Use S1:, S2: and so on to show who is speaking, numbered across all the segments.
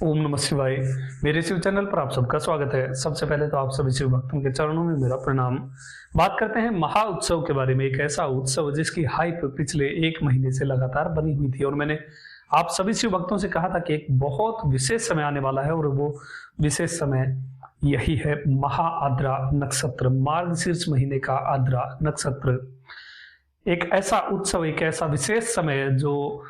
S1: ओम नमः शिवाय। मेरे शिव चैनल पर आप सबका स्वागत है। सबसे पहले तो आप सभी शिव भक्तों के चरणों में मेरा प्रणाम। बात करते हैं महा उत्सव के बारे में। एक ऐसा उत्सव जिसकी हाइप पिछले 1 महीने से लगातार बनी हुई थी और मैंने आप सभी शिव भक्तों से कहा था कि एक बहुत विशेष समय आने वाला है और वो विशेष समय यही है महा आद्रा नक्षत्र, मार्गशीर्ष महीने का आद्रा नक्षत्र। एक ऐसा उत्सव, एक ऐसा विशेष समय जो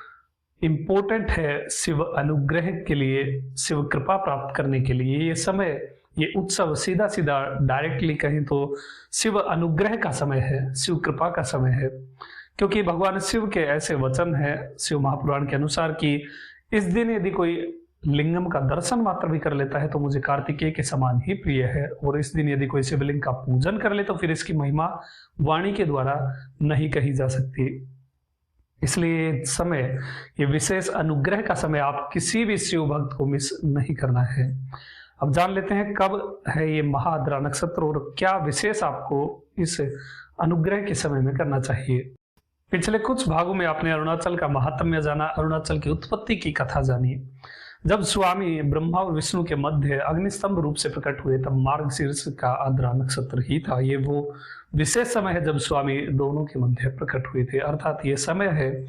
S1: इम्पोर्टेंट है शिव अनुग्रह के लिए, शिव कृपा प्राप्त करने के लिए। ये समय, ये उत्सव सीधा सीधा डायरेक्टली कहें तो शिव अनुग्रह का समय है, शिव कृपा का समय है। क्योंकि भगवान शिव के ऐसे वचन है शिव महापुराण के अनुसार कि इस दिन यदि कोई लिंगम का दर्शन मात्र भी कर लेता है तो मुझे कार्तिकेय के समान ही प्रिय है, और इस दिन यदि कोई शिवलिंग का पूजन कर ले तो फिर इसकी महिमा वाणी के द्वारा नहीं कही जा सकती। इसलिए समय, ये विशेष अनुग्रह का समय, आप किसी भी शिव भक्त को मिस नहीं करना है। अब जान लेते हैं कब है ये महाआद्रा नक्षत्र और क्या विशेष आपको इस अनुग्रह के समय में करना चाहिए। पिछले कुछ भागों में आपने अरुणाचल का महात्म्य जाना, अरुणाचल की उत्पत्ति की कथा जानी। जब स्वामी ब्रह्मा और विष्णु के मध्य अग्निस्तंभ रूप से प्रकट हुए तब मार्गशीर्ष का आद्रा नक्षत्र ही था। ये वो विशेष समय है जब स्वामी दोनों के मध्य प्रकट हुए थे, अर्थात ये समय है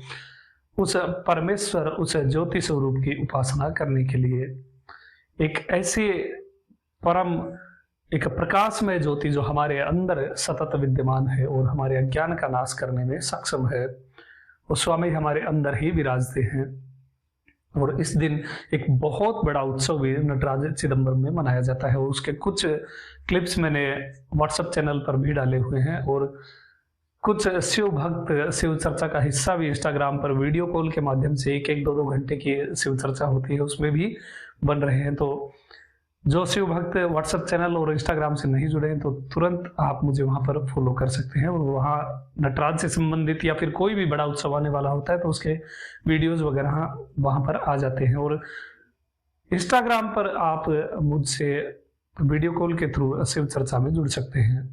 S1: उस परमेश्वर, उस ज्योति स्वरूप की उपासना करने के लिए। एक ऐसी परम, एक प्रकाशमय ज्योति जो हमारे अंदर सतत विद्यमान है और हमारे अज्ञान का नाश करने में सक्षम है, वो स्वामी हमारे अंदर ही विराजते हैं। और इस दिन एक बहुत बड़ा उत्सव भी नटराज चिदंबरम में मनाया जाता है और उसके कुछ क्लिप्स मैंने व्हाट्सएप चैनल पर भी डाले हुए हैं और कुछ शिव भक्त शिव चर्चा का हिस्सा भी इंस्टाग्राम पर वीडियो कॉल के माध्यम से 1-2 घंटे की शिव चर्चा होती है उसमें भी बन रहे हैं। तो जो शिव भक्त व्हाट्सएप चैनल और इंस्टाग्राम से नहीं जुड़े हैं तो तुरंत आप मुझे वहां पर फॉलो कर सकते हैं और वहाँ नटराज से संबंधित या फिर कोई भी बड़ा उत्सव आने वाला होता है तो उसके वीडियोस वगैरह वहां पर आ जाते हैं। और इंस्टाग्राम पर आप मुझसे वीडियो कॉल के थ्रू शिव चर्चा में जुड़ सकते हैं।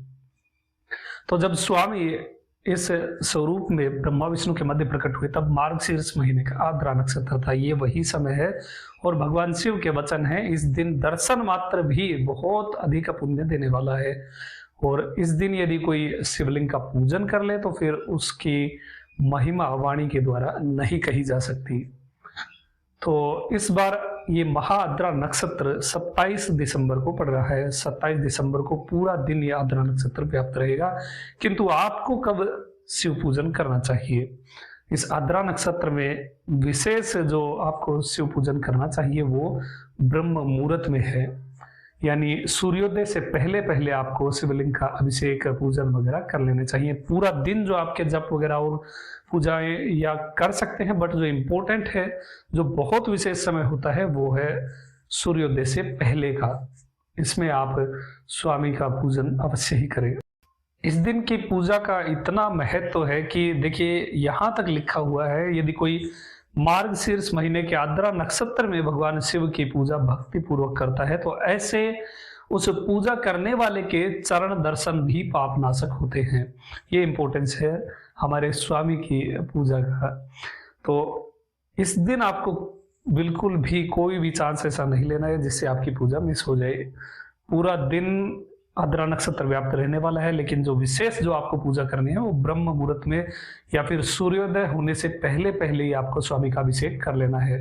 S1: तो जब स्वामी इस स्वरूप में ब्रह्मा विष्णु के मध्य प्रकट हुए तब मार्गशीर्ष महीने का आद्रा नक्षत्र था। ये वही समय है और भगवान शिव के वचन है इस दिन दर्शन मात्र भी बहुत अधिक पुण्य देने वाला है। और इस दिन यदि कोई शिवलिंग का पूजन कर ले तो फिर उसकी महिमा वाणी के द्वारा नहीं कही जा सकती। तो इस बार ये महाआद्रा नक्षत्र 27 दिसंबर को पड़ रहा है। 27 दिसंबर को पूरा दिन ये आद्रा नक्षत्र व्याप्त रहेगा। किंतु आपको कब शिव पूजन करना चाहिए, इस आद्रा नक्षत्र में विशेष जो आपको शिव पूजन करना चाहिए वो ब्रह्म मुहूर्त में है, यानी सूर्योदय से पहले पहले आपको शिवलिंग का अभिषेक, पूजन वगैरह कर लेने चाहिए। पूरा दिन जो आपके जप वगैरह और पूजाएं या कर सकते हैं, बट जो इम्पोर्टेंट है, जो बहुत विशेष समय होता है वो है सूर्योदय से पहले का। इसमें आप स्वामी का पूजन अवश्य ही करें। इस दिन की पूजा का इतना महत्व है कि देखिए यहाँ तक लिखा हुआ है यदि कोई मार्गशीर्ष महीने के आद्रा नक्षत्र में भगवान शिव की पूजा भक्ति पूर्वक करता है तो ऐसे उस पूजा करने वाले के चरण दर्शन भी पाप नाशक होते हैं। ये इंपॉर्टेंस है हमारे स्वामी की पूजा का। तो इस दिन आपको बिल्कुल भी कोई भी चांस ऐसा नहीं लेना है जिससे आपकी पूजा मिस हो जाए। पूरा दिन आद्रा नक्षत्र व्याप्त रहने वाला है, लेकिन जो विशेष जो आपको पूजा करनी है वो ब्रह्म मुहूर्त में या फिर सूर्योदय होने से पहले पहले ही आपको स्वामी का अभिषेक कर लेना है।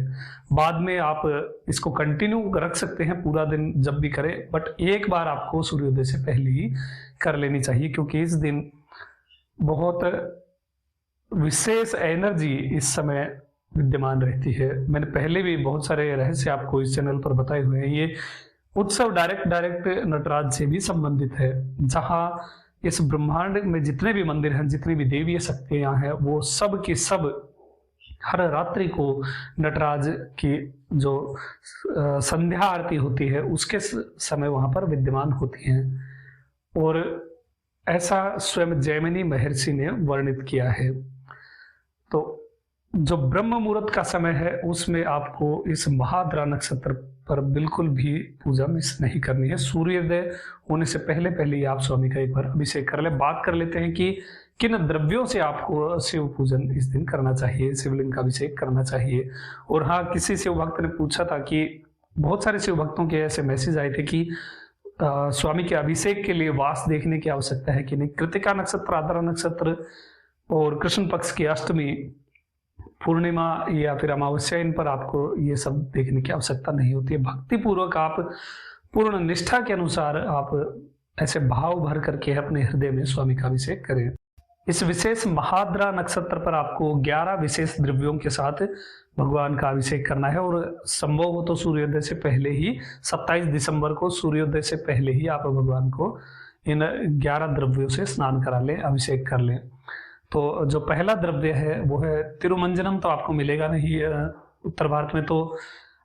S1: बाद में आप इसको कंटिन्यू रख सकते हैं पूरा दिन जब भी करें, बट एक बार आपको सूर्योदय से पहले ही कर लेनी चाहिए क्योंकि इस दिन बहुत विशेष एनर्जी इस समय विद्यमान रहती है। मैंने पहले भी बहुत सारे रहस्य आपको इस चैनल पर बताए हुए हैं। ये उत्सव डायरेक्ट नटराज से भी संबंधित है, जहां इस ब्रह्मांड में जितने भी मंदिर हैं, जितनी भी देवीय शक्तियां हैं, वो सब की सब हर रात्रि को नटराज की जो संध्या आरती होती है उसके समय वहां पर विद्यमान होती हैं। और ऐसा स्वयं जैमिनी महर्षि ने वर्णित किया है। तो जो ब्रह्म मुहूर्त का समय है उसमें आपको इस महाआद्रा नक्षत्र पर बिल्कुल भी पूजा मिस नहीं करनी है। सूर्योदय होने से पहले पहले ही आप स्वामी का एक बार अभिषेक कर ले। बात कर लेते हैं कि किन द्रव्यों से आपको शिव पूजन इस दिन करना चाहिए, शिवलिंग का अभिषेक करना चाहिए। और हाँ, किसी शिव भक्त ने पूछा था कि बहुत सारे शिव भक्तों के ऐसे मैसेज आए थे कि स्वामी के अभिषेक के लिए वास देखने की आवश्यकता है कि नहीं। कृतिका नक्षत्र, आद्रा नक्षत्र और कृष्ण पक्ष की अष्टमी, पूर्णिमा या फिर अमावस्या, इन पर आपको ये सब देखने की आवश्यकता नहीं होती है। भक्ति पूर्वक आप पूर्ण निष्ठा के अनुसार आप ऐसे भाव भर करके अपने हृदय में स्वामी का अभिषेक करें। इस विशेष महाद्रा नक्षत्र पर आपको 11 विशेष द्रव्यों के साथ भगवान का अभिषेक करना है और संभव हो तो सूर्योदय से पहले ही 27 दिसंबर को सूर्योदय से पहले ही आप भगवान को इन 11 द्रव्यों से स्नान करा लें, अभिषेक कर लें। तो जो पहला द्रव्य है वो है तिरुमंजनम। तो आपको मिलेगा नहीं उत्तर भारत में, तो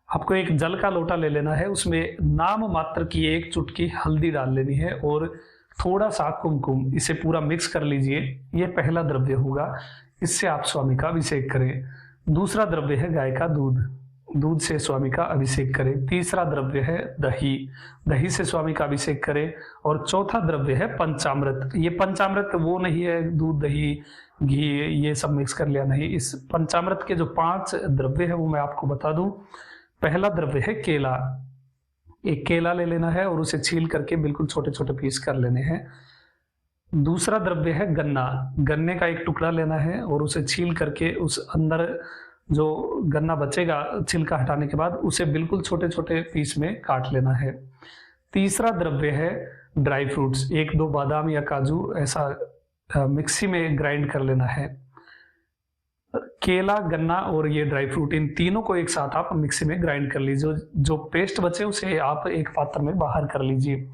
S1: आपको एक जल का लोटा ले लेना है, उसमें नाम मात्र की 1 चुटकी हल्दी डाल लेनी है और थोड़ा सा कुमकुम, इसे पूरा मिक्स कर लीजिए। ये पहला द्रव्य होगा, इससे आप स्वामी का अभिषेक करें। दूसरा द्रव्य है गाय का दूध, दूध से स्वामी का अभिषेक करें। तीसरा द्रव्य है दही, दही से स्वामी का अभिषेक करें। और चौथा द्रव्य है पंचामृत। ये पंचामृत वो नहीं है दूध, दही, घी ये सब मिक्स कर लिया, नहीं। इस पंचामृत के जो 5 द्रव्य है वो मैं आपको बता दूं। पहला द्रव्य है केला, एक केला ले लेना है और उसे छील करके बिल्कुल छोटे छोटे पीस कर लेने हैं। दूसरा द्रव्य है गन्ना, गन्ने का एक टुकड़ा लेना है और उसे छील करके उस अंदर जो गन्ना बचेगा छिलका हटाने के बाद उसे बिल्कुल छोटे छोटे पीस में काट लेना है। तीसरा द्रव्य है ड्राई फ्रूट्स, 1-2 बादाम या काजू ऐसा मिक्सी में ग्राइंड कर लेना है। केला, गन्ना और ये ड्राई फ्रूट, इन तीनों को एक साथ आप मिक्सी में ग्राइंड कर लीजिए। जो पेस्ट बचे उसे आप एक पात्र में बाहर कर लीजिए।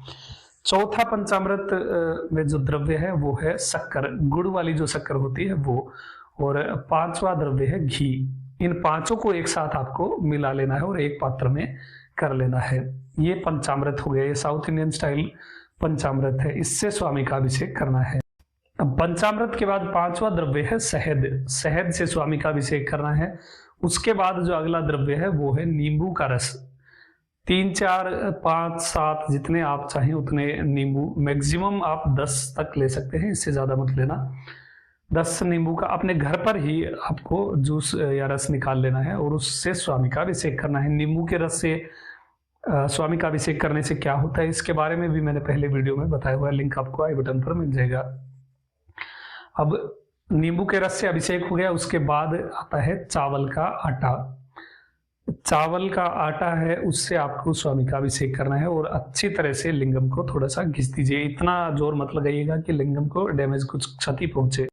S1: चौथा पंचामृत में जो द्रव्य है वो है शक्कर, गुड़ वाली जो शक्कर होती है वो। और 5वां द्रव्य है घी। इन 5 को एक साथ आपको मिला लेना है और एक पात्र में कर लेना है। ये पंचामृत हो गया, ये साउथ इंडियन स्टाइल पंचामृत है, इससे स्वामी का अभिषेक करना है। पंचामृत के बाद 5वां द्रव्य है शहद, शहद से स्वामी का अभिषेक करना है। उसके बाद जो अगला द्रव्य है वो है नींबू का रस। 3, 4, 5, 7 जितने आप चाहें उतने नींबू, मैक्सिमम आप 10 तक ले सकते हैं, इससे ज्यादा मत लेना। 10 नींबू का अपने घर पर ही आपको जूस या रस निकाल लेना है और उससे स्वामी का अभिषेक करना है। नींबू के रस से स्वामी का अभिषेक करने से क्या होता है इसके बारे में भी मैंने पहले वीडियो में बताया हुआ है, लिंक आपको आई बटन पर मिल जाएगा। अब नींबू के रस से अभिषेक हो गया, उसके बाद आता है चावल का आटा। चावल का आटा है उससे आपको स्वामी का अभिषेक करना है और अच्छी तरह से लिंगम को थोड़ा सा घिस दीजिए। इतना जोर मत लगाइएगा कि लिंगम को डैमेज, कुछ क्षति पहुंचे।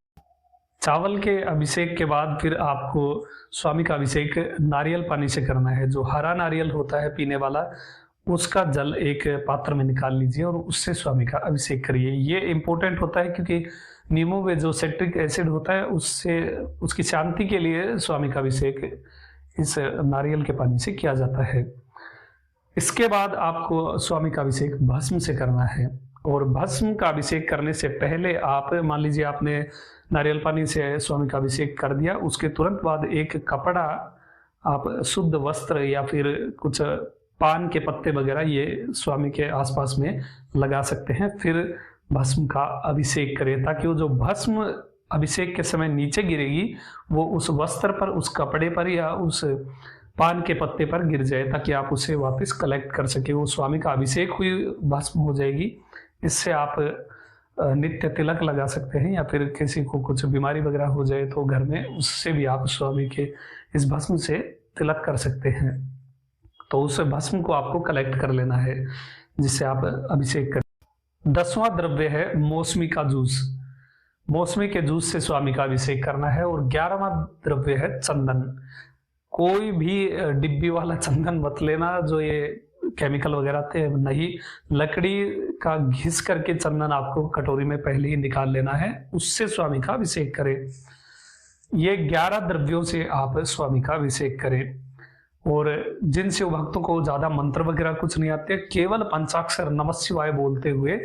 S1: चावल के अभिषेक के बाद फिर आपको स्वामी का अभिषेक नारियल पानी से करना है। जो हरा नारियल होता है पीने वाला, उसका जल एक पात्र में निकाल लीजिए और उससे स्वामी का अभिषेक करिए। ये इंपॉर्टेंट होता है क्योंकि नींबू में जो सिट्रिक एसिड होता है उससे उसकी शांति के लिए स्वामी का अभिषेक इस नारियल के पानी से किया जाता है। इसके बाद आपको स्वामी का अभिषेक भस्म से करना है और भस्म का अभिषेक करने से पहले आप मान लीजिए आपने नारियल पानी से स्वामी का अभिषेक कर दिया, उसके तुरंत बाद एक कपड़ा आप शुद्ध वस्त्र या फिर कुछ पान के पत्ते वगैरह ये स्वामी के आसपास में लगा सकते हैं। फिर भस्म का अभिषेक करें ताकि वो जो भस्म अभिषेक के समय नीचे गिरेगी वो उस वस्त्र पर, उस कपड़े पर या उस पान के पत्ते पर गिर जाए, ताकि आप उसे वापस कलेक्ट कर सके। वो स्वामी का अभिषेक हुई भस्म हो जाएगी। इससे आप नित्य तिलक लगा सकते हैं या फिर किसी को कुछ बीमारी वगैरह हो जाए तो घर में उससे भी आप स्वामी के इस भस्म से तिलक कर सकते हैं। तो उस भस्म को आपको कलेक्ट कर लेना है जिससे आप अभिषेक करें। 10वां द्रव्य है मौसमी का जूस। मौसमी के जूस से स्वामी का अभिषेक करना है। और 11वां द्रव्य है चंदन। कोई भी डिब्बी वाला चंदन मत लेना जो ये केमिकल वगैरह थे, नहीं, लकड़ी का घिस करके चंदन आपको कटोरी में पहले ही निकाल लेना है, उससे स्वामी का अभिषेक करें। ये 11 द्रव्यों से आप स्वामी का अभिषेक करें। और जिन शिव भक्तों को ज्यादा मंत्र वगैरह कुछ नहीं आते, केवल पंचाक्षर नमः शिवाय बोलते हुए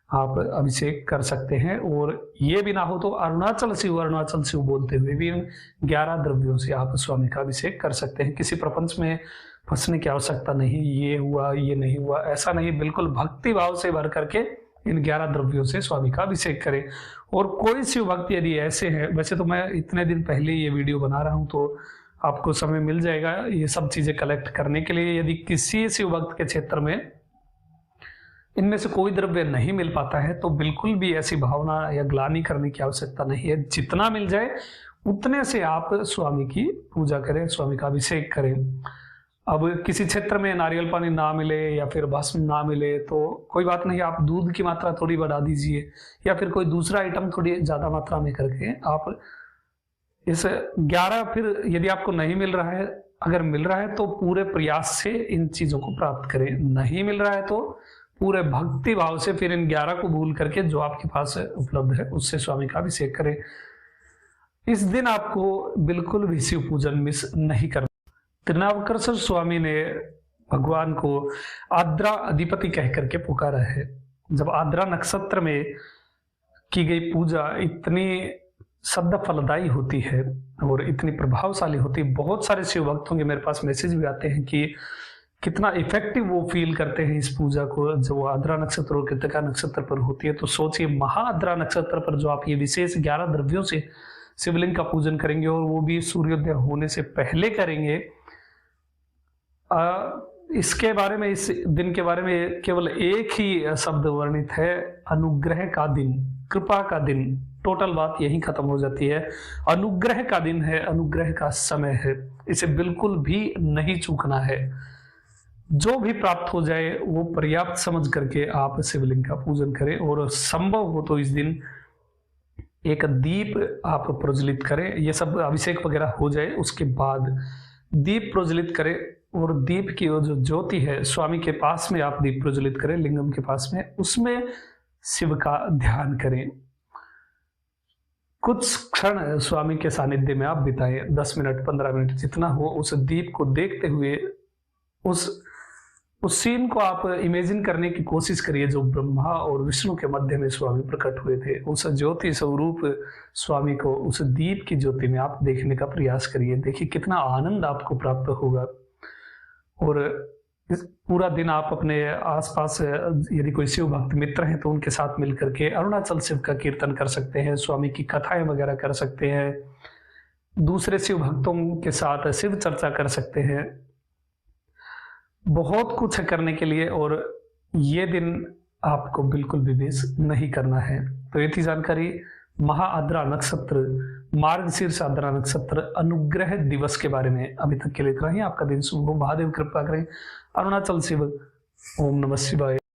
S1: आप अभिषेक कर सकते हैं। और ये भी ना हो तो अरुणाचल शिव बोलते हुए भी 11 द्रव्यों से आप स्वामी का अभिषेक कर सकते हैं। किसी प्रपंच में फंसने की आवश्यकता नहीं, ये हुआ ये नहीं हुआ ऐसा नहीं, बिल्कुल भक्ति भाव से भर करके इन 11 द्रव्यों से स्वामी का अभिषेक करें। और कोई शिव भक्त यदि ऐसे हैं, वैसे तो मैं इतने दिन पहले ये वीडियो बना रहा हूं तो आपको समय मिल जाएगा ये सब चीजें कलेक्ट करने के लिए। यदि किसी शिव भक्त के क्षेत्र में इनमें से कोई द्रव्य नहीं मिल पाता है तो बिल्कुल भी ऐसी भावना या ग्लानि करने की आवश्यकता नहीं है। जितना मिल जाए उतने से आप स्वामी की पूजा करें, स्वामी का अभिषेक करें। अब किसी क्षेत्र में नारियल पानी ना मिले या फिर भस्म ना मिले तो कोई बात नहीं, आप दूध की मात्रा थोड़ी बढ़ा दीजिए या फिर कोई दूसरा आइटम थोड़ी ज्यादा मात्रा में करके आप इस 11 फिर यदि आपको नहीं मिल रहा है, अगर मिल रहा है तो पूरे प्रयास से इन चीजों को प्राप्त करें। नहीं मिल रहा है तो पूरे भक्ति भाव से फिर इन 11 को भूल करके जो आपके पास उपलब्ध है उससे स्वामी का अभिषेक करें। इस दिन आपको बिल्कुल भी शिव पूजन मिस नहीं करना। त्रिनावकर्षण स्वामी ने भगवान को आद्रा अधिपति कह करके पुकारा है। जब आद्रा नक्षत्र में की गई पूजा इतनी सद्दा फलदायी होती है और इतनी प्रभावशाली होती है, बहुत सारे शिव भक्तों के मेरे पास मैसेज भी आते हैं कि कितना इफेक्टिव वो फील करते हैं इस पूजा को जो आद्रा नक्षत्र और कृतिका नक्षत्र पर होती है। तो सोचिए, महाआद्रा नक्षत्र पर जो आप ये विशेष 11 द्रव्यों से शिवलिंग का पूजन करेंगे और वो भी सूर्योदय होने से पहले करेंगे, इसके बारे में, इस दिन के बारे में केवल एक ही शब्द वर्णित है, अनुग्रह का दिन, कृपा का दिन। टोटल बात यही खत्म हो जाती है। अनुग्रह का दिन है, अनुग्रह का समय है, इसे बिल्कुल भी नहीं चूकना है। जो भी प्राप्त हो जाए वो पर्याप्त समझ करके आप शिवलिंग का पूजन करें और संभव हो तो इस दिन एक दीप आप प्रज्वलित करें। ये सब अभिषेक वगैरह हो जाए उसके बाद दीप प्रज्वलित करें और दीप की जो ज्योति है स्वामी के पास में आप दीप प्रज्वलित करें, लिंगम के पास में, उसमें शिव का ध्यान करें। कुछ क्षण स्वामी के सानिध्य में आप बिताएं, 10 मिनट 15 मिनट जितना हो। उस दीप को देखते हुए उस सीन को आप इमेजिन करने की कोशिश करिए जो ब्रह्मा और विष्णु के मध्य में स्वामी प्रकट हुए थे। उस ज्योति स्वरूप स्वामी को उस दीप की ज्योति में आप देखने का प्रयास करिए। देखिए कितना आनंद आपको प्राप्त होगा। और इस पूरा दिन आप अपने आसपास यदि कोई शिव भक्त मित्र हैं तो उनके साथ मिलकर के अरुणाचल शिव का कीर्तन कर सकते हैं, स्वामी की कथाएं वगैरह कर सकते हैं, दूसरे शिव भक्तों के साथ शिव चर्चा कर सकते हैं। बहुत कुछ है करने के लिए और ये दिन आपको बिल्कुल भी मिस नहीं करना है। तो ये थी जानकारी महाआद्रा नक्षत्र, मार्गशीर्ष आद्रा नक्षत्र अनुग्रह दिवस के बारे में। अभी तक के लिए इतना ही। आपका दिन शुभ हो, महादेव कृपा करें। अरुणाचल शिव। ओम नमः शिवाय।